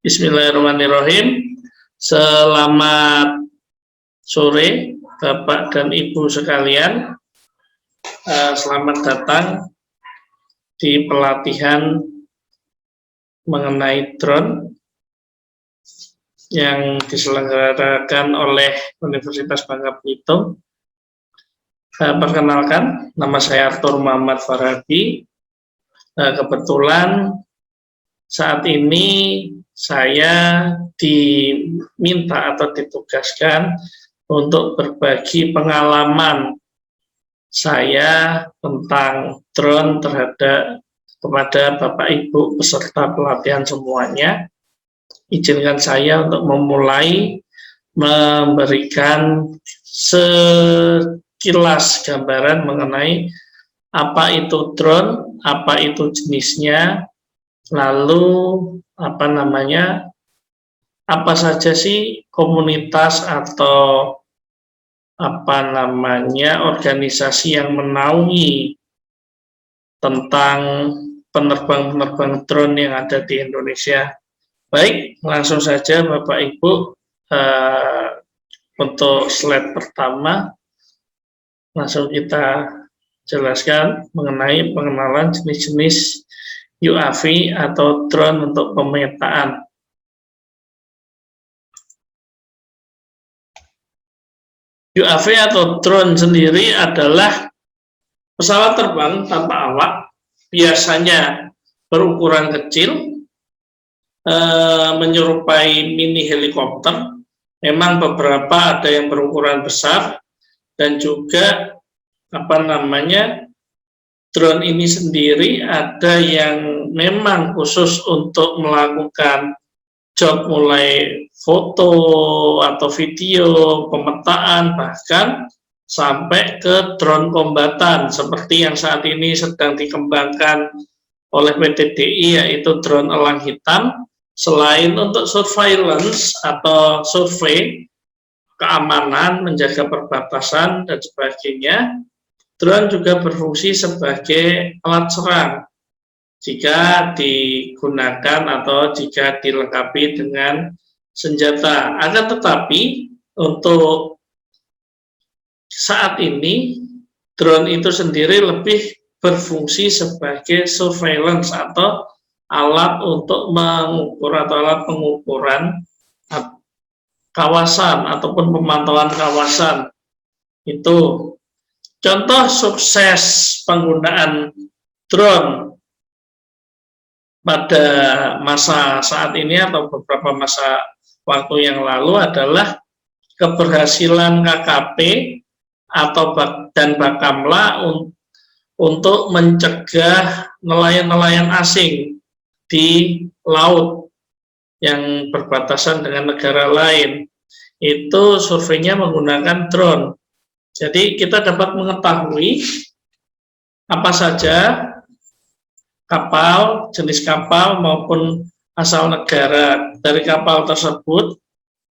Bismillahirrahmanirrahim. Selamat sore Bapak dan Ibu sekalian. Selamat datang di pelatihan mengenai drone yang diselenggarakan oleh Universitas Bangka Belitung. Perkenalkan, nama saya Arthur Muhammad Farabi. Kebetulan saat ini saya diminta atau ditugaskan untuk berbagi pengalaman saya tentang drone kepada Bapak Ibu peserta pelatihan semuanya. Izinkan saya untuk memulai memberikan sekilas gambaran mengenai apa itu drone, apa itu jenisnya, lalu apa saja sih komunitas atau organisasi yang menaungi tentang penerbang-penerbang drone yang ada di Indonesia. Baik, langsung saja Bapak Ibu, untuk slide pertama langsung kita jelaskan mengenai pengenalan jenis-jenis UAV atau drone untuk pemetaan. UAV atau drone sendiri adalah pesawat terbang tanpa awak, biasanya berukuran kecil, menyerupai mini helikopter. Memang beberapa ada yang berukuran besar, dan juga drone ini sendiri ada yang memang khusus untuk melakukan job mulai foto atau video, pemetaan, bahkan sampai ke drone kombatan seperti yang saat ini sedang dikembangkan oleh PT DI, yaitu drone elang hitam. Selain untuk surveillance atau survei, keamanan, menjaga perbatasan, dan sebagainya, drone juga berfungsi sebagai alat serang jika digunakan atau jika dilengkapi dengan senjata. Akan tetapi untuk saat ini drone itu sendiri lebih berfungsi sebagai surveillance atau alat untuk mengukur atau alat pengukuran kawasan ataupun pemantauan kawasan. Itu contoh sukses penggunaan drone pada masa saat ini atau beberapa masa waktu yang lalu adalah keberhasilan KKP atau dan Bakamla untuk mencegah nelayan-nelayan asing di laut yang berbatasan dengan negara lain. Itu surveinya menggunakan drone. Jadi kita dapat mengetahui apa saja kapal, jenis kapal maupun asal negara dari kapal tersebut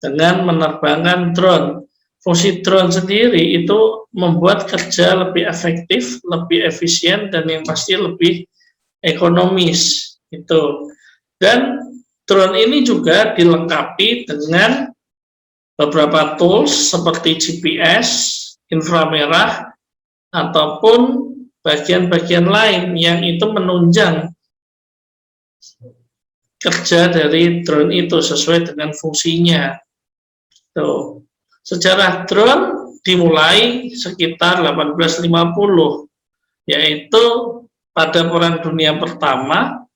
dengan menerbangkan drone. Fungsi drone sendiri itu membuat kerja lebih efektif, lebih efisien, dan yang pasti lebih ekonomis. Dan drone ini juga dilengkapi dengan beberapa tools seperti GPS, inframerah, ataupun bagian-bagian lain yang itu menunjang kerja dari drone itu sesuai dengan fungsinya. Sejarah drone dimulai sekitar 1850, yaitu pada Perang Dunia Pertama.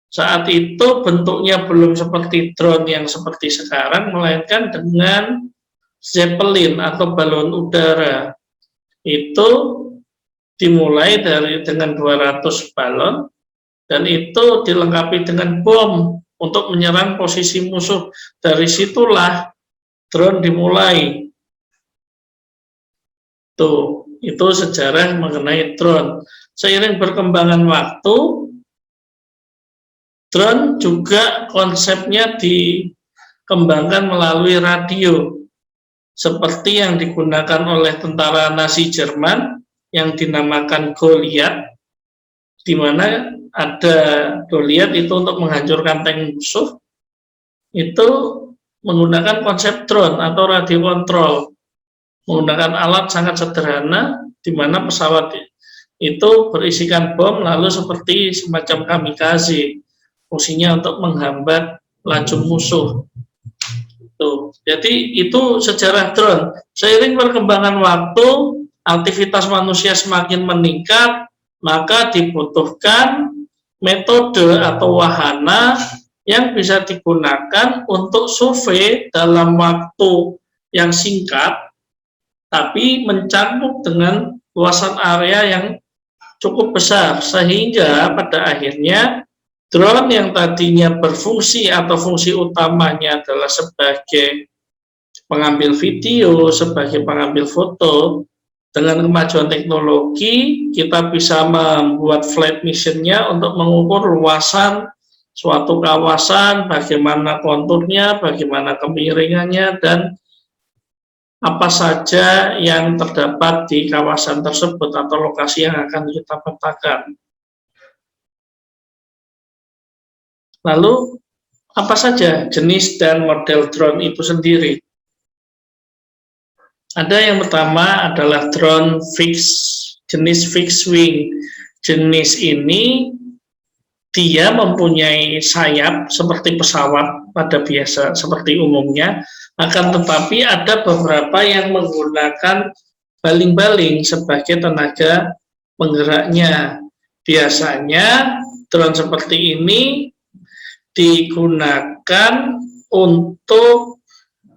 Saat itu bentuknya belum seperti drone yang seperti sekarang, melainkan dengan zeppelin atau balon udara. Itu dimulai dengan 200 balon, dan itu dilengkapi dengan bom untuk menyerang posisi musuh. Dari situlah drone dimulai. Itu sejarah mengenai drone. Seiring perkembangan waktu, drone juga konsepnya dikembangkan melalui radio, seperti yang digunakan oleh tentara Nazi Jerman yang dinamakan Goliath, di mana ada Goliath itu untuk menghancurkan tank musuh, itu menggunakan konsep drone atau radio kontrol, menggunakan alat sangat sederhana di mana pesawat itu berisikan bom lalu seperti semacam kamikaze, fungsinya untuk menghambat laju musuh. Tuh. Jadi itu sejarah drone. Seiring perkembangan waktu, aktivitas manusia semakin meningkat, maka dibutuhkan metode atau wahana yang bisa digunakan untuk survei dalam waktu yang singkat, tapi mencakup dengan luasan area yang cukup besar, sehingga pada akhirnya drone yang tadinya berfungsi atau fungsi utamanya adalah sebagai pengambil video, sebagai pengambil foto, dengan kemajuan teknologi kita bisa membuat flight mission-nya untuk mengukur luasan suatu kawasan, bagaimana konturnya, bagaimana kemiringannya, dan apa saja yang terdapat di kawasan tersebut atau lokasi yang akan kita petakan. Lalu, apa saja jenis dan model drone itu sendiri? Ada yang pertama adalah drone jenis fixed wing. Jenis ini dia mempunyai sayap seperti pesawat pada biasa, seperti umumnya, akan tetapi ada beberapa yang menggunakan baling-baling sebagai tenaga penggeraknya. Biasanya drone seperti ini digunakan untuk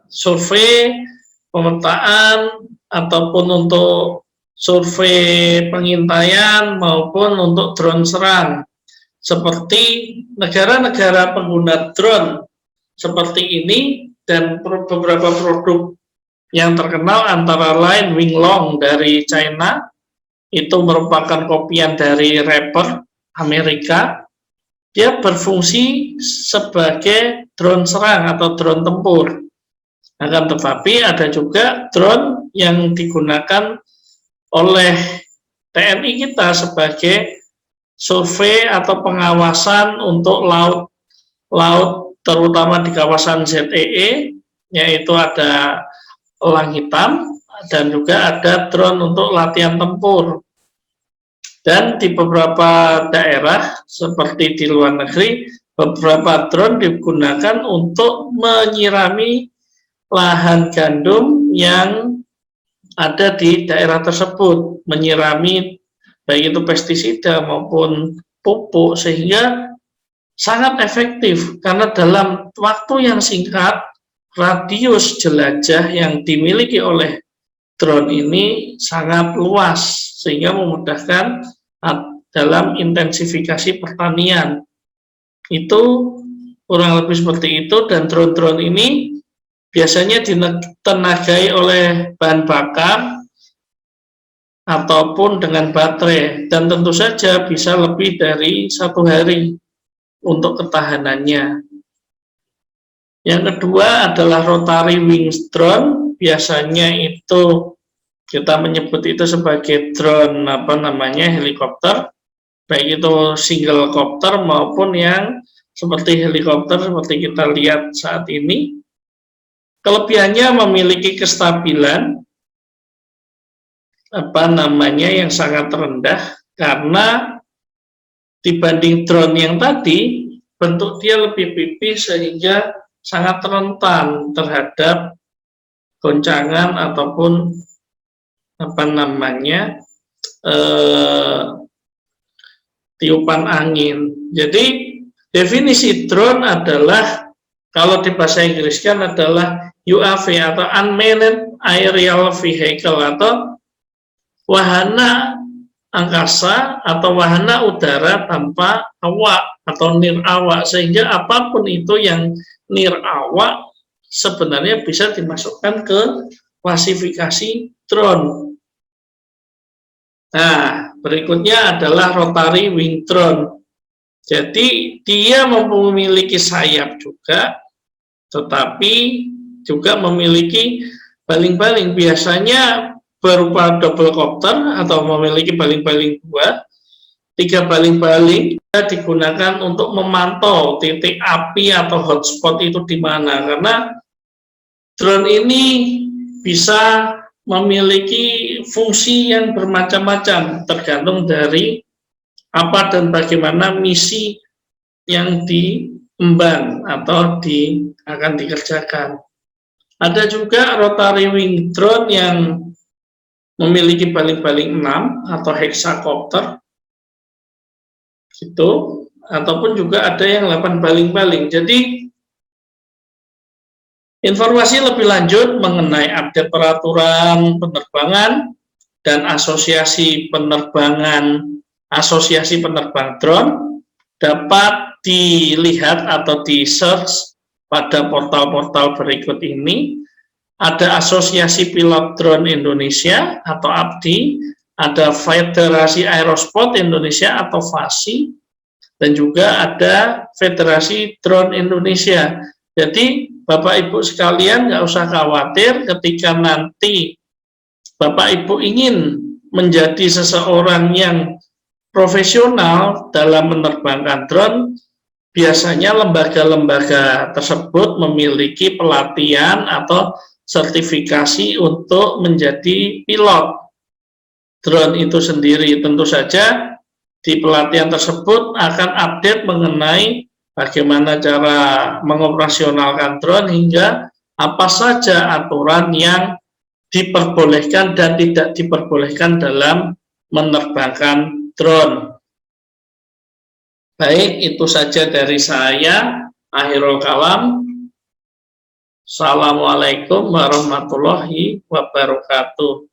survei, pemetaan, ataupun untuk survei pengintaian maupun untuk drone serang. Seperti negara-negara pengguna drone seperti ini dan beberapa produk yang terkenal antara lain Winglong dari China, itu merupakan kopian dari Raptor Amerika. Dia berfungsi sebagai drone serang atau drone tempur. Akan tetapi ada juga drone yang digunakan oleh TNI kita sebagai survei atau pengawasan untuk laut terutama di kawasan ZEE, yaitu ada elang hitam dan juga ada drone untuk latihan tempur. Dan di beberapa daerah seperti di luar negeri, beberapa drone digunakan untuk menyirami lahan gandum yang ada di daerah tersebut, menyirami baik itu pestisida maupun pupuk, sehingga sangat efektif karena dalam waktu yang singkat radius jelajah yang dimiliki oleh drone ini sangat luas sehingga memudahkan dalam intensifikasi pertanian. Itu kurang lebih seperti itu, dan drone-drone ini biasanya ditenagai oleh bahan bakar ataupun dengan baterai, dan tentu saja bisa lebih dari 1 hari untuk ketahanannya. Yang kedua adalah rotary wing drone. Biasanya itu kita menyebut itu sebagai drone helikopter, baik itu single copter maupun yang seperti helikopter seperti kita lihat saat ini. Kelebihannya memiliki kestabilan yang sangat rendah, karena dibanding drone yang tadi bentuk dia lebih pipih sehingga sangat rentan terhadap goncangan ataupun tiupan angin. Jadi definisi drone adalah, kalau di bahasa Inggris kan adalah UAV atau Unmanned Aerial Vehicle, atau wahana angkasa atau wahana udara tanpa awak atau nir'awak, sehingga apapun itu yang nir'awak sebenarnya bisa dimasukkan ke klasifikasi drone. Nah, berikutnya adalah rotary wing drone. Jadi dia memiliki sayap juga, tetapi juga memiliki baling-baling, biasanya berupa double copter atau memiliki baling-baling 2, 3 baling-baling digunakan untuk memantau titik api atau hotspot itu di mana, karena drone ini bisa memiliki fungsi yang bermacam-macam tergantung dari apa dan bagaimana misi yang diemban atau akan dikerjakan. Ada juga rotary wing drone yang memiliki baling-baling 6 atau hexacopter gitu, ataupun juga ada yang 8 baling-baling. Jadi informasi lebih lanjut mengenai update peraturan penerbangan dan asosiasi penerbang drone dapat dilihat atau di search pada portal-portal berikut ini. Ada Asosiasi Pilot Drone Indonesia atau APDI, ada Federasi Aerospot Indonesia atau FASI, dan juga ada Federasi Drone Indonesia. Jadi Bapak Ibu sekalian nggak usah khawatir ketika nanti Bapak Ibu ingin menjadi seseorang yang profesional dalam menerbangkan drone. Biasanya lembaga-lembaga tersebut memiliki pelatihan atau sertifikasi untuk menjadi pilot drone itu sendiri. Tentu saja di pelatihan tersebut akan update mengenai bagaimana cara mengoperasionalkan drone hingga apa saja aturan yang diperbolehkan dan tidak diperbolehkan dalam menerbangkan drone. Baik, itu saja dari saya. Akhirul kalam. Assalamualaikum warahmatullahi wabarakatuh.